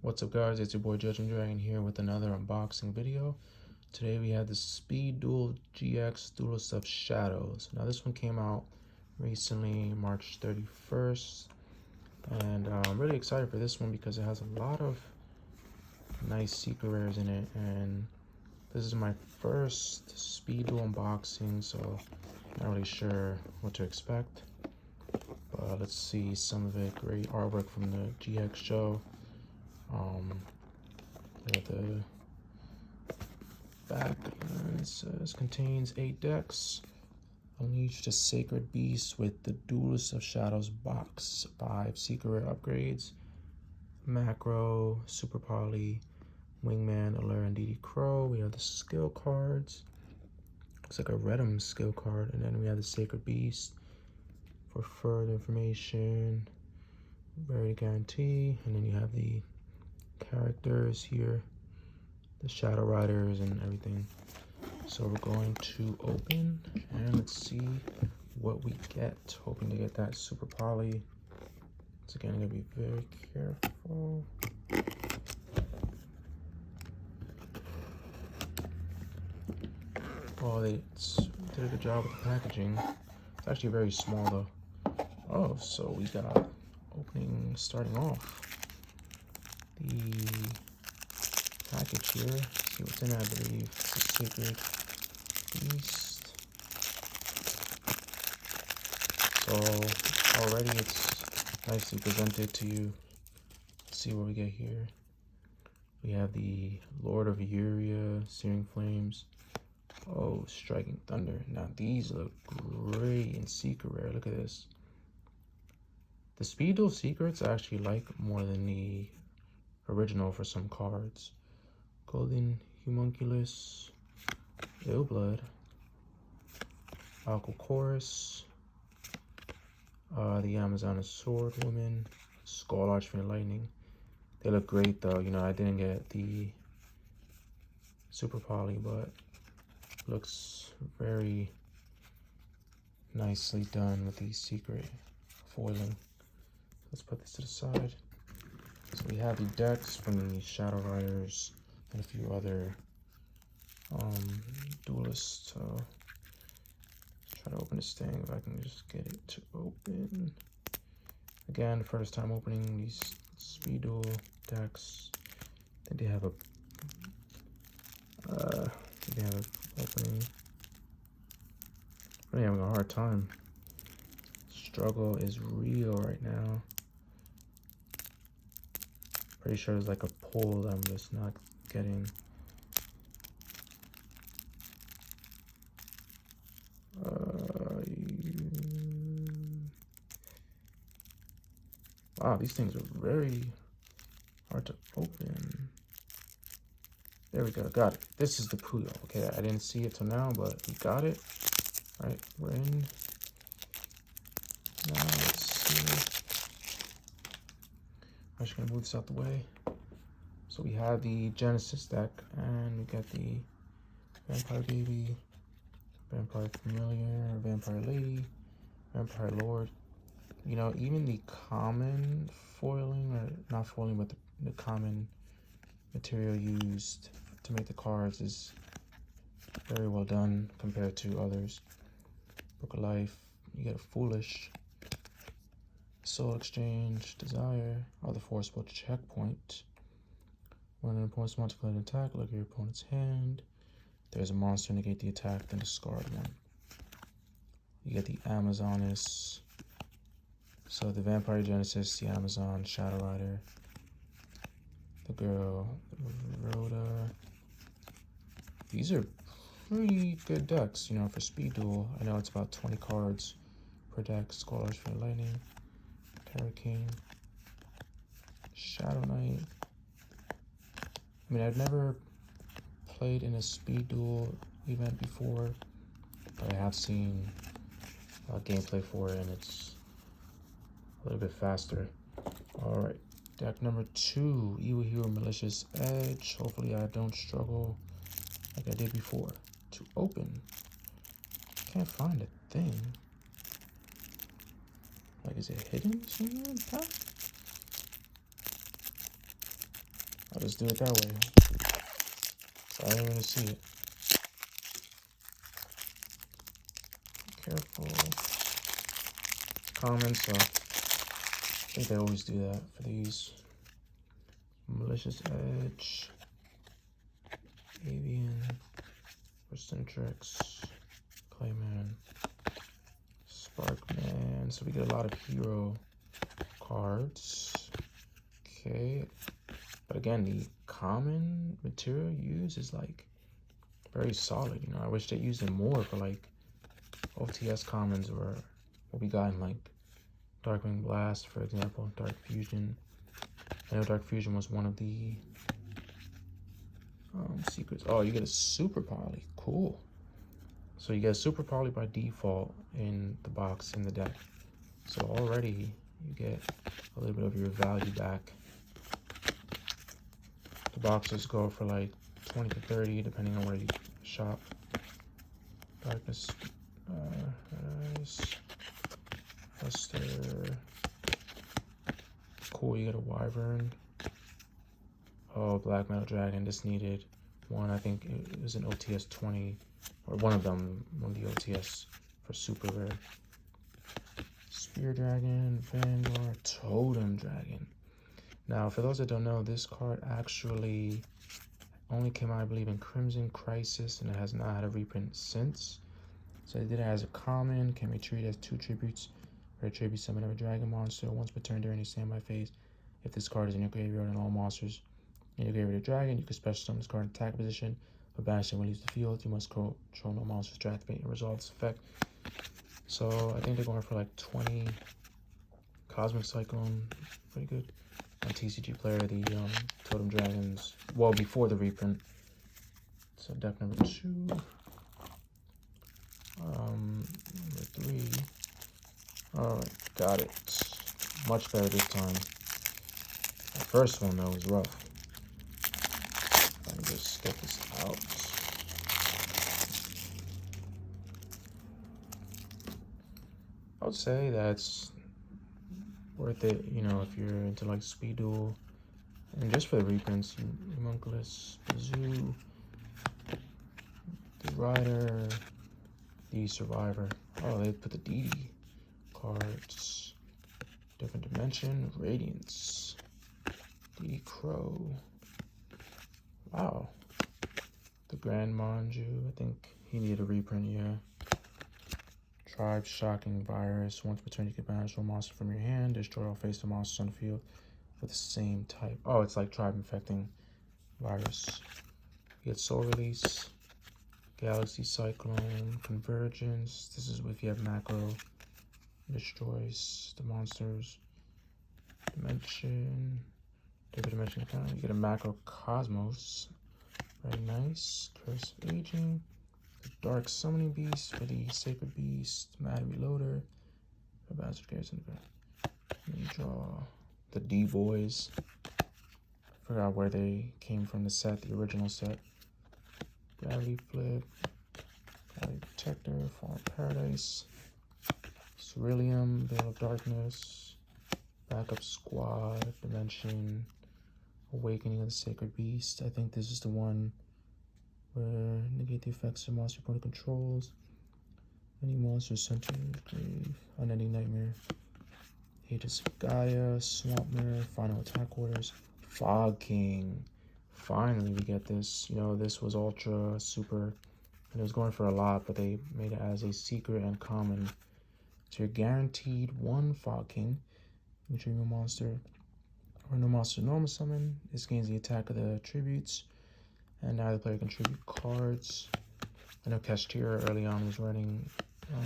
What's up guys, it's your boy Judgment Dragon here with another unboxing video. Today we have the Speed Duel GX Duelist of Shadows. Now this one came out recently, March 31st. And I'm really excited for this one because it has a lot of nice secret rares in it. And this is my first Speed Duel unboxing, so I'm not really sure what to expect. But let's see some of it. Great artwork from the GX show. We have the back, and it says contains 8 decks. Unleash the Sacred Beast with the Duelist of Shadows box. 5 secret rare upgrades. Macro, Super Poly, Wingman, Allure, and DD Crow. We have the skill cards. Looks like a Redum skill card. And then we have the Sacred Beast for further information. Rarity guarantee. And then you have the characters here, the Shadow Riders and everything. So we're going to open and let's see what we get. Hoping to get that Super Poly. Once again, I'm gonna be very careful. Oh, they did a good job with the packaging. It's actually very small though. Oh, so we got opening starting off. The package here, let's see what's in it. I believe it's a Sacred Beast. So already it's nicely presented to you. Let's see what we get here. We have the Lord of Yugioh, Searing Flames. Oh, Striking Thunder. Now these look great in secret rare. Look at this. The Speed Duel secrets I actually like more than the original for some cards. Golden Homunculus, Ill Blood, Alco Chorus, the Amazon Sword Woman, Skull Archfiend Lightning. They look great though. You know, I didn't get the Super Poly, but looks very nicely done with the secret foiling. Let's put this to the side. So we have the decks from the Shadow Riders and a few other duelists. So let's try to open this thing if I can just get it to open. Again, first time opening these Speed Duel decks. I think they have a opening. I'm really having a hard time. Struggle is real right now. Pretty sure there's like a pull that I'm just not getting. Wow, these things are very hard to open. There we go, got it. This is the Puyo. Okay, I didn't see it till now, but we got it. All right, we're in. Now let's see. I'm just gonna move this out the way. So we have the Genesis deck, and we got the Vampire Baby, Vampire Familiar, Vampire Lady, Vampire Lord. You know, even the common foiling, or not foiling, but the common material used to make the cards is very well done compared to others. Book of Life, you get a Foolish, Soul Exchange, Desire, Other Forcible Checkpoint. When an opponent's multiplied attack, look at your opponent's hand. There's a monster, negate the attack, then discard one. You get the Amazoness. So the Vampire Genesis, the Amazon, Shadow Rider, the girl, Rhoda. These are pretty good decks, you know, for Speed Duel. I know it's about 20 cards per deck. Skull Archfiend Lightning, Terror King, Shadow Knight. I mean, I've never played in a Speed Duel event before, but I have seen gameplay for it, and it's a little bit faster. All right, deck number 2, Yugioh Malicious Edge. Hopefully I don't struggle like I did before to open. Can't find a thing. Like, is it hidden somewhere in the pack? I'll just do it that way. So I didn't really see it. Careful. Common, so I think they always do that for these. Malicious Edge. Avian. Percentrix. Clayman. Sparkman. So we get a lot of hero cards. Okay. But again, the common material used is like very solid. You know, I wish they used it more for like OTS commons or what we got in like Darkwing Blast, for example, Dark Fusion. I know Dark Fusion was one of the secrets. Oh, you get a Super Poly. Cool. So you get a Super Poly by default in the box in the deck. So already you get a little bit of your value back. The boxes go for like 20 to 30 depending on where you shop. Darkness, Buster. Cool, you get a Wyvern. Oh, Black Metal Dragon. This needed one. I think it was an OTS 20, or one of them, one of the OTS for super rare. Spear Dragon, Vanguard, Totem Dragon. Now, for those that don't know, this card actually only came out, I believe, in Crimson Crisis, and it has not had a reprint since. So it did it as a common, can be treated as 2 tributes. Rare tribute summon of a dragon monster once per turn during a standby phase. If this card is in your graveyard and all monsters in your graveyard are dragon, you can special summon this card in attack position, but banish it when it leaves the field. You must control no monsters to activate and resolve this effect. So I think they're going for like 20. Cosmic Cyclone, pretty good. On TCG Player, the Totem Dragons, well, before the reprint. So deck number 2. Number 3. Alright, got it. Much better this time. The first one, though, was rough. Let me just get this out. I would say that's worth it, you know, if you're into like Speed Duel. And just for the reprints, Homunculus, Zoo, the Rider, the Survivor. Oh, they put the DD cards. Different Dimension, Radiance, the Crow. Wow. The Grand Manju, I think he needed a reprint, yeah. Tribe Shocking Virus. Once per turn, you can banish one monster from your hand. Destroy all face-up monsters on the field with the same type. Oh, it's like Tribe Infecting Virus. You get Soul Release, Galaxy Cyclone, Convergence. This is if you have macro. Destroys the monsters. Dimension. Different dimension account. You get a macro Cosmos. Very nice. Curse of Aging. The Dark Summoning Beast for the Sacred Beast. Mad Reloader. The Bastard Garrison. You draw the D-Boys. Forgot where they came from, the set, the original set. Gravity Flip. Gravity Protector. Fallen Paradise. Ceruleum. Veil of Darkness. Backup Squad. Dimension. Awakening of the Sacred Beast. I think this is the one where negate the effects of monster opponent controls. Any monster center, grave, unending nightmare. Aegis of Gaia, Swamp Mirror, final attack orders. Fog King. Finally we get this. You know, this was ultra, super, and it was going for a lot, but they made it as a secret and common. So you're guaranteed 1 Fog King. You dream a monster or no monster normal summon. This gains the attack of the tributes. And now the player can tribute cards. I know Kashtira early on was running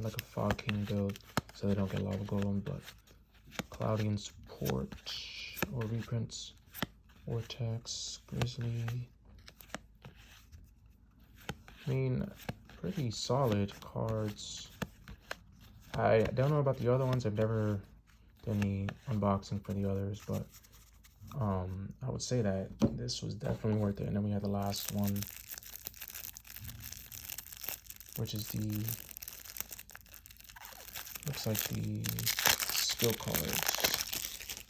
like a Fog King build, so they don't get Lava Golem, but Cloudian Support or reprints, Vortex, Grizzly. I mean, pretty solid cards. I don't know about the other ones. I've never done any unboxing for the others, but I would say that this was definitely worth it. And then we have the last one, which is the, looks like the skill cards.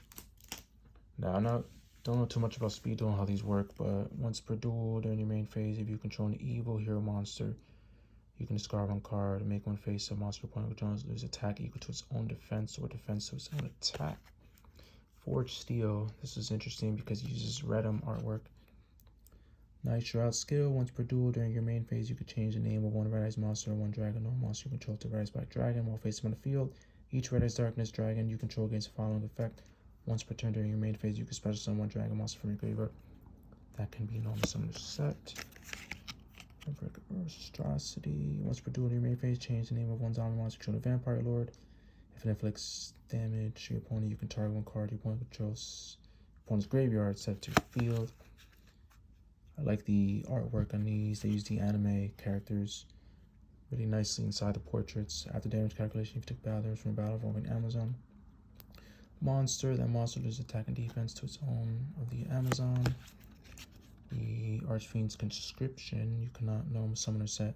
Now, I'm not Don't know too much about speed duel and how these work, but once per duel during your main phase, if you control an evil hero monster, you can discard one card and make one face of monster opponent controls lose attack equal to its own defense or defense to its own attack. Forged Steel. This is interesting because it uses Redum artwork. Night Shroud skill. Once per duel during your main phase, you could change the name of one red eyes monster or one dragon or monster you control to red eyes black dragon while facing on the field. Each red eyes darkness dragon you control gains the following effect. Once per turn during your main phase, you can special summon one dragon monster from your graveyard. That can be normal summon set. Monstrosity. Once per duel in your main phase, change the name of one zombie monster control to Vampire Lord. If it inflicts damage to your opponent, you can target one card your opponent controls opponent's graveyard, set it to your field. I like the artwork on these. They use the anime characters really nicely inside the portraits. After damage calculation, if you took battle damage from a battle involving Amazon monster, that monster loses attack and defense to its own of the Amazon. The Archfiend's Conscription. You cannot normal summon or set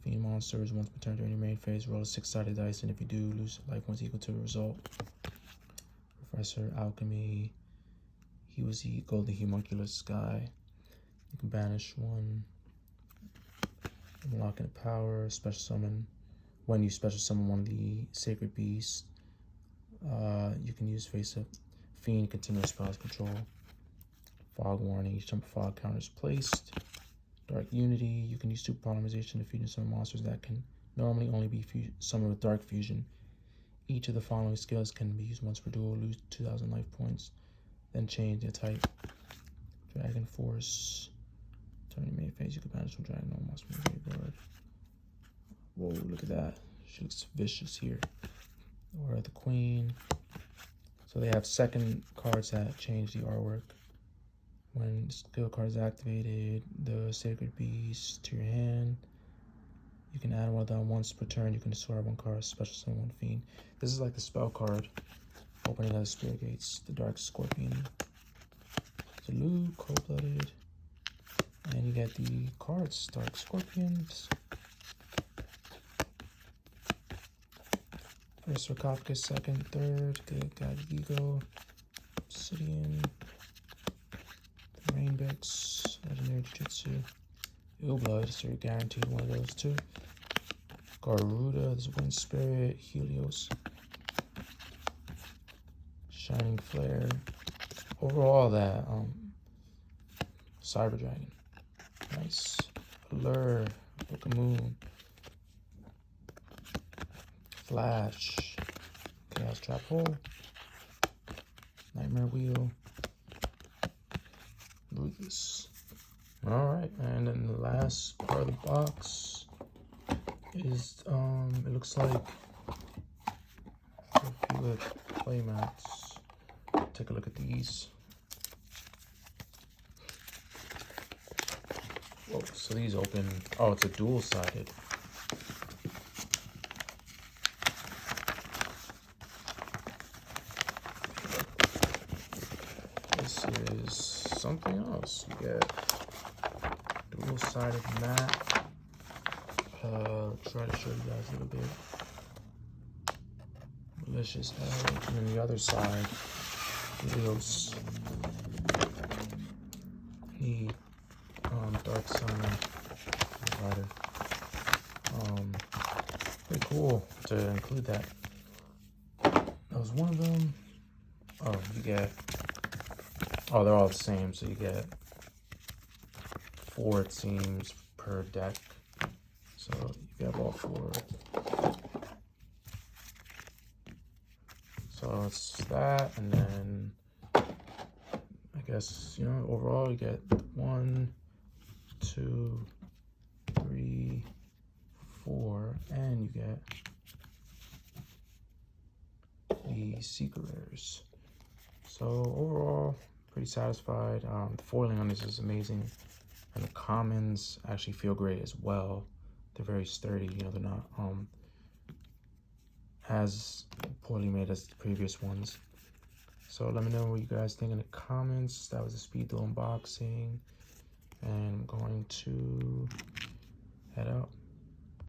Fiend monsters once per turn during your main phase. Roll a 6-sided dice, and if you do, lose life points equal to the result. Professor Alchemy. He was the golden homunculus guy. You can banish one. Unlocking a power. Special summon. When you special summon one of the sacred beasts, you can use face up Fiend continuous spells control. Fog warning. Each time a fog counter is placed. Dark Unity. You can use super polymerization to feed in some monsters that can normally only be summoned with Dark Fusion. Each of the following skills can be used once per duel. Lose 2,000 life points. Then change the type. Dragon Force. Turn your main phase. You can banish one dragon or monster from your graveyard. Whoa! Look at that. She looks vicious here. Or the Queen. So they have second cards that change the artwork. When the skill card is activated, the Sacred Beast to your hand. You can add one of them once per turn. You can discard one card, special summon one Fiend. This is like the spell card. Opening of the Spirit Gates, the Dark Scorpion. Zulu, Cold-Blooded. And you get the cards, Dark Scorpions. First Sarcophagus, second, third, good, got Yugioh, Obsidian. Rainbix, Legendary Jujutsu, Blood, so you're guaranteed one of those two. Garuda, this Wind Spirit, Helios, Shining Flare. Overall, that Cyber Dragon, nice. Allure, Book of Moon, Flash, Chaos Trap Hole, Nightmare Wheel. Ruthless. Alright, and then the last part of the box is it looks like a few like play mats. Take a look at these. Whoa, so these open. Oh, it's a dual-sided. This is something else. You get dual-sided mat. Try to show you guys a little bit. Malicious Hell. And then the other side, Helios. The Dark Sun Rider. Pretty cool to include that. That was one of them. Oh, you get. Oh, they're all the same, so you get 4, it seems, per deck. So you have all 4. So it's that, and then I guess, you know, overall you get 1, 2, 3, 4, and you get the secret rares. So overall, pretty satisfied. The foiling on this is amazing, and the commons actually feel great as well. They're very sturdy, you know, they're not as poorly made as the previous ones. So let me know what you guys think in the comments. That was a speed duel unboxing, and I'm going to head out.